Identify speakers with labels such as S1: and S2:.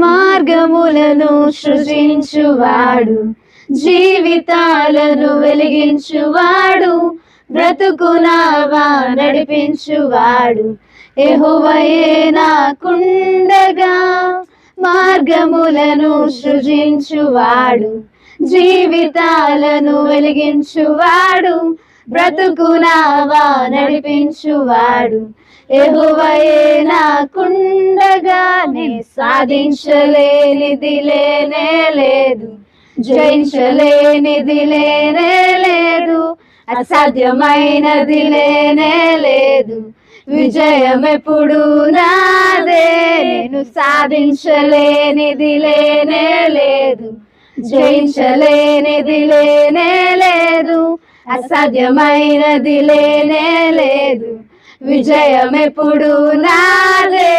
S1: మార్గములను సృజించువాడు, జీవితాలను వెలిగించువాడు, బ్రతుకునావా నడిపించువాడు యెహోవాయే నాకుండగా. మార్గములను సృజించువాడు, జీవితాలను వెలిగించువాడు, బ్రతుకునావా నడిపించువాడు యెహోవాయే నాకుండగా. నే సాధించలేనిది లేనే లేదు, జయించలేనిది లేనే లేదు, అసాధ్యమైనది లేనే లేదు, విజయం ఎప్పుడు నాదే. నేను సాధించలేనిది లేనే లేదు, జయించలేనిది లేనే లేదు, అసాధ్యమైనది లేనే లేదు, విజయం ఎప్పుడు నాదే.